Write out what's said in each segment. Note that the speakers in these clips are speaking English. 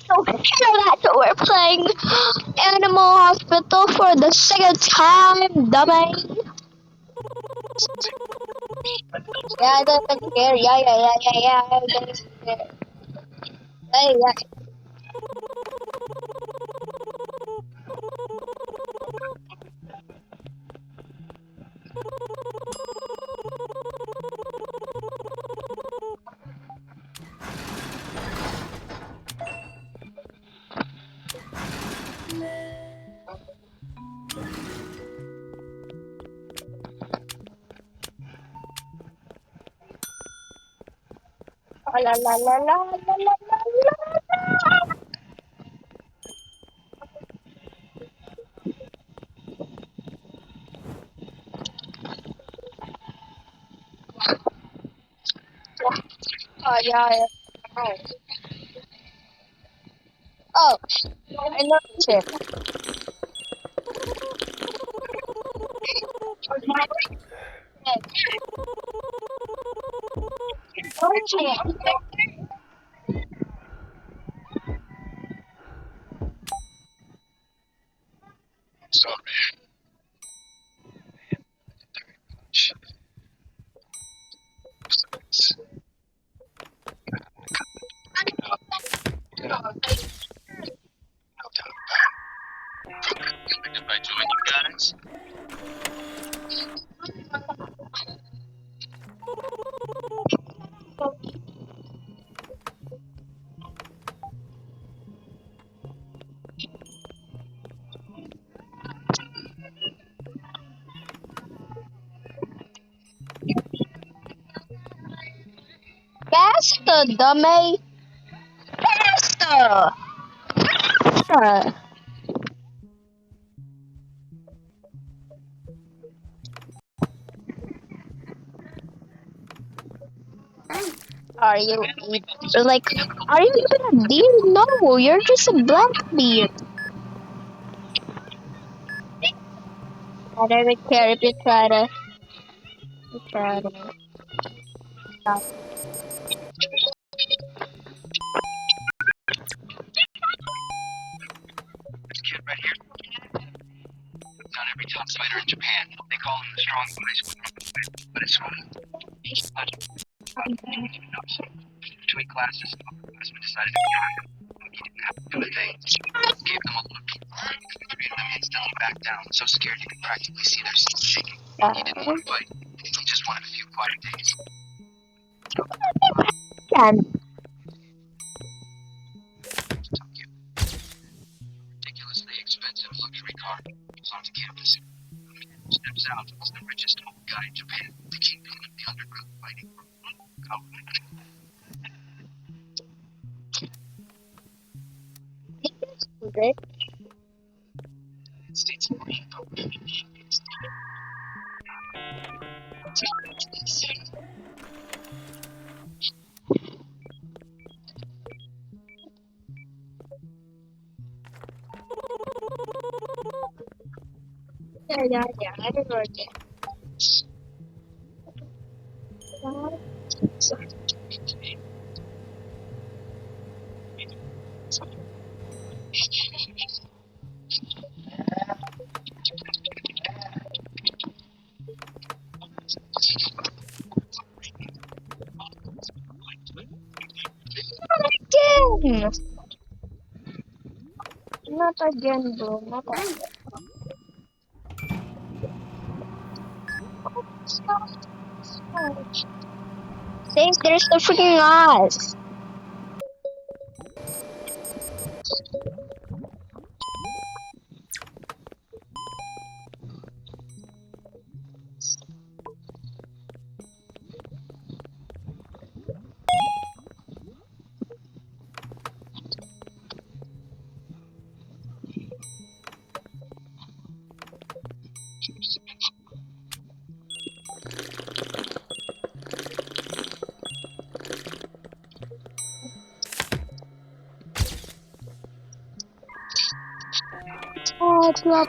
So hello guys, so we're playing Animal Hospital for the second time, dummy. Yeah, that's scary. Yeah. I'm getting scared. Yeah. Oh, la. Oh, yeah. Oh, I noticed it. Faster, dummy. Faster. Are you like? Are you even a deer? No, you're just a black deer. I don't even care if you try to. Stop. Can. Okay. Yeah. I don't know again. Again. Not again, bro. Not again. Say there's the freaking eyes. Oh, blah.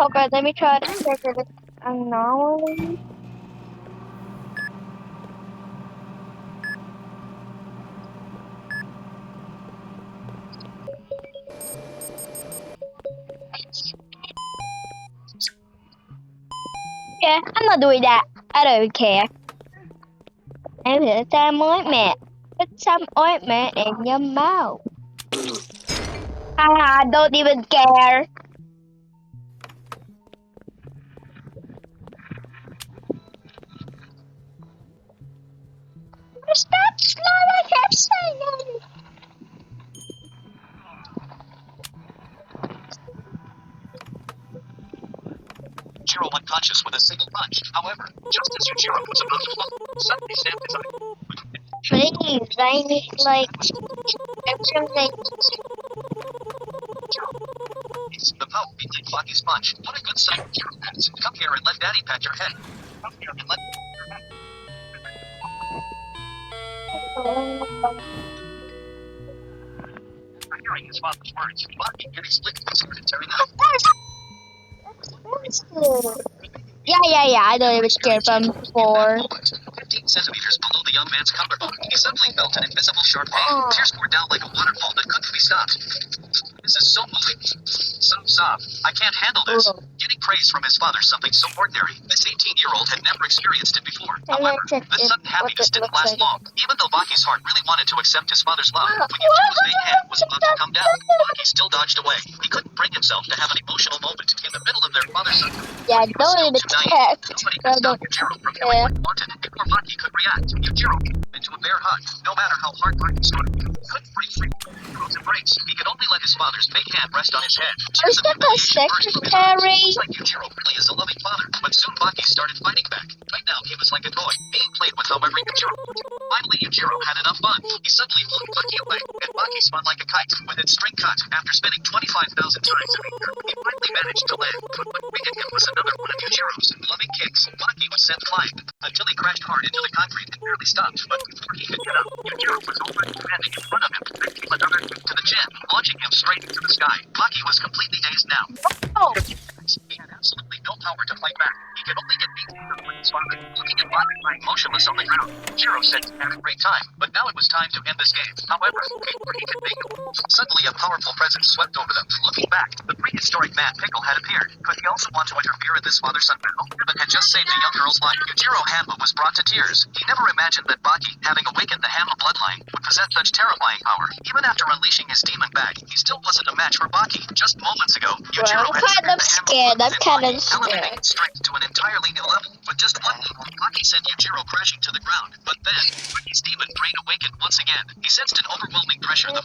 Okay, let me try to trigger this anomaly. Yeah, I'm not doing that. I don't care. Em put some ointment. Put some ointment in your mouth. I don't even care. Stop slow, I can't say no. Yujiro unconscious with a single punch. However, just as Yujiro was about to fall, suddenly stabbed his eye. Please, I need like everything. The power behind Baki's punch. What a good sight Yujiro has. Come here and let Daddy pat your head. Come here and let hearing his father's words. Baki inexplicably started tearing up. Yeah. I don't even care from before. 15 centimeters below the young man's collarbone, he suddenly felt an invisible sharp pain. Oh. Tears poured down like a waterfall that couldn't be stopped. This is so moving. So soft. I can't handle this. Oh. Getting praise from his father, something so ordinary. This 18-year-old had never experienced it before. However, this sudden happiness didn't last long. Even though Baki's heart really wanted to accept his father's love, when Yujiro's big hand was about to come down, Baki still dodged away. He couldn't bring himself to have an emotional moment in the middle of their father's son. Yeah, don't even care. Nobody could stop Yujiro from feeling what he wanted before Baki could react. Yujiro into a bear hug. No matter how hard Baki started, he couldn't break free from Yujiro's embrace. He could only let his father's big hand rest on his head. Is that the secretary? Looks like Yujiro really is a loving father, but soon Baki started fighting back. Right now, he was like a toy, being played with however Yujiro. Finally, Yujiro had enough fun. He suddenly flung Baki away, and Baki spun like a kite with its string cut. After spinning 25,000 times in the air, he finally managed to land. But what greeted him was another one of Yujiro's loving kicks. Baki was sent flying until he crashed hard into the concrete and barely stopped. But before he could get up, Yujiro was already standing in front of him. Then came another kick to the chin, launching him straight into the sky. Baki was completely dazed now. Oh. He had absolutely no power to fight back. He could only get beaten with his father. Looking at Baki lying motionless on the ground, Yujiro said he had a great time, but now it was time to end this game. However, before he could make a move, suddenly a powerful presence swept over them. Looking back, the prehistoric man Pickle had appeared. Could he also want to interfere in this father-son battle? Heaven had just saved the young girl's life. Yujiro Hanma was brought to tears. He never imagined that Baki, having awakened the Hanma bloodline, would possess such terrifying power. Even after unleashing his demon bag, he still wasn't a match for Baki. Just moments ago, Yujiro I'm had kind triggered of the Hanma scared. I'm blood kind within of Baki, elevating scared. its strength to an entirely new level. With just one move, Baki sent Yujiro crashing to the ground. But then, Baki's demon brain awakened once again. He sensed an overwhelming pressure that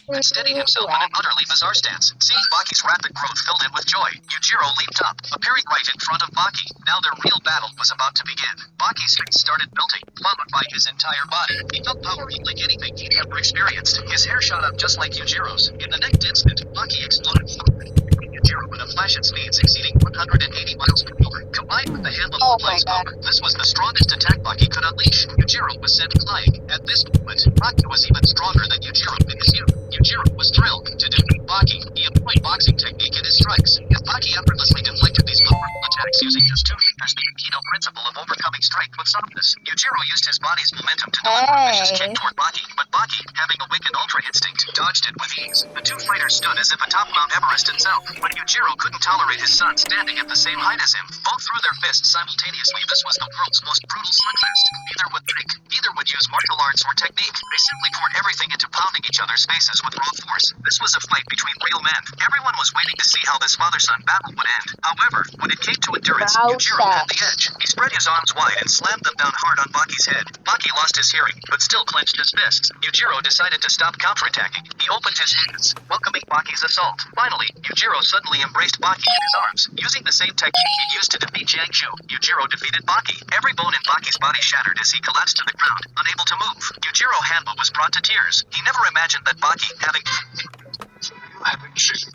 and steadied himself in an utterly bizarre stance. Seeing Baki's rapid growth filled him with joy, Yujiro leaped up, appearing right in front of Baki. Now their real battle was about to begin. Baki's face started melting, followed by his entire body. He felt powerful like anything he'd ever experienced. His hair shot up just like Yujiro's. In the next instant, Baki exploded forward, hitting Yujiro with a flash at speeds exceeding 180 miles per hour. Combined with the Hanma Oh my bloodline's god. power, this was the strongest attack Baki could unleash. Yujiro was sent flying. At this moment, Baki was even stronger than Yujiro in his youth. Yujiro was thrilled to defeat Baki. He employed boxing technique in his strikes. As Baki effortlessly deflected these powerful attacks using his two fingers, the Aikido principle of overcoming strength with softness. Yujiro used his body's momentum to deliver a vicious kick toward Baki, but Baki, having awakened Ultra Instinct, dodged it with ease. The two fighters stood as if atop Mount Everest itself, but Yujiro couldn't tolerate his son standing at the same height as him. Both threw their fists simultaneously. This was the world's most brutal slugfest. Neither would think. Neither would use martial arts or technique. They simply poured everything into pounding each other's faces with raw force. This was a fight between real men. Everyone was waiting to see how this father-son battle would end. However, when it came to endurance, Yujiro had the edge. He spread his arms wide and slammed them down hard on Baki's head. Baki lost his hearing, but still clenched his fists. Yujiro decided to stop counterattacking. He opened his hands, welcoming Baki's assault. Finally, Yujiro suddenly embraced Baki in his arms. Using the same technique he used to defeat Jiangsu, Yujiro defeated Baki. Every bone in Baki's body shattered as he collapsed to the ground, unable to move. Yujiro Hanma was brought to tears. He never imagined that Baki, having... You haven't changed.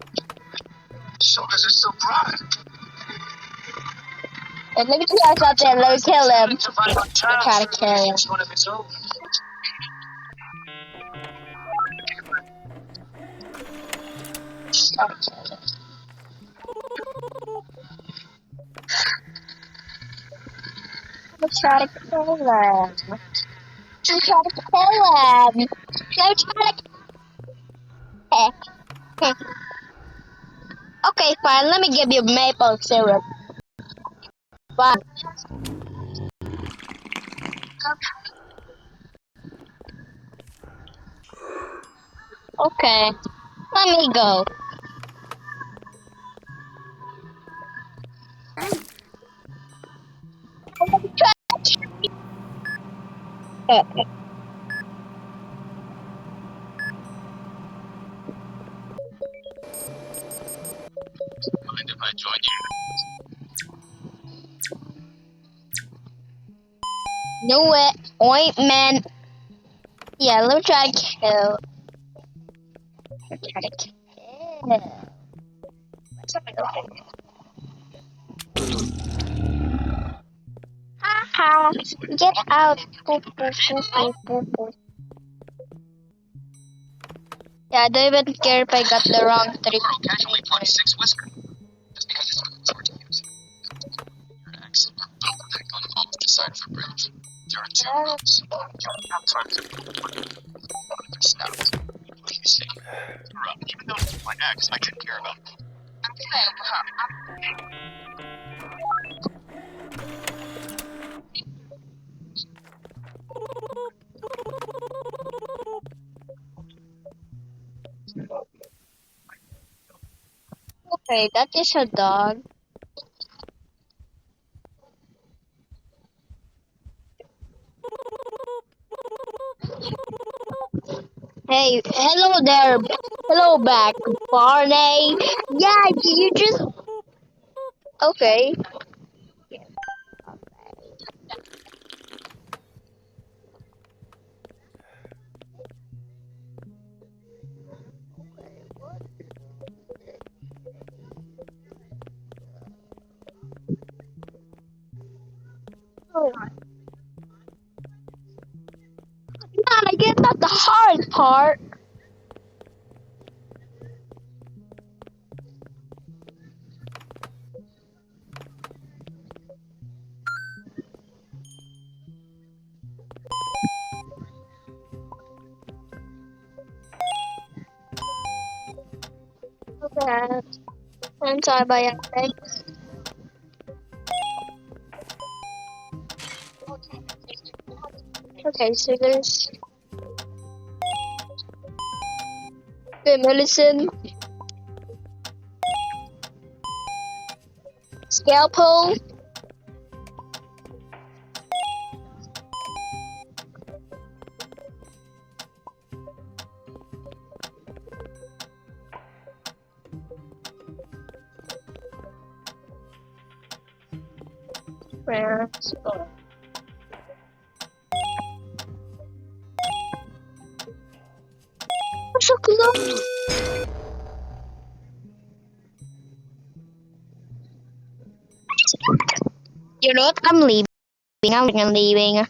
So is it so bright? And let me tell you something. Let me kill him. Try to kill him. One of his own. Try to kill him. try to kill him. Don't try to kill him. Don't try to. Okay, fine. Let me give you maple syrup. Fine. Okay. Let me go. Mind if I join you? Knew it. Ointment. Yeah, let me try to kill. Try to kill. Haha. Get out. Boop, boop, boop, boop, boop, boop. Yeah, I don't even care if I got the wrong trick. Squirrel casually points 6 whisker. Just because it's not hard to use. Your axe or bow back on opposite side of the bridge. There are 2 routes. You have time to your snout. What do you say? Even though it's my axe, I didn't care about it. Okay, that is a dog. Hey, hello there. Hello back, Barney. Yeah, you just. Okay. Man, I get not the hard part. Okay. I'm sorry about that. Okay, so there's the medicine, scalpel, France. I'm so close. You know what? I'm leaving. I'm leaving.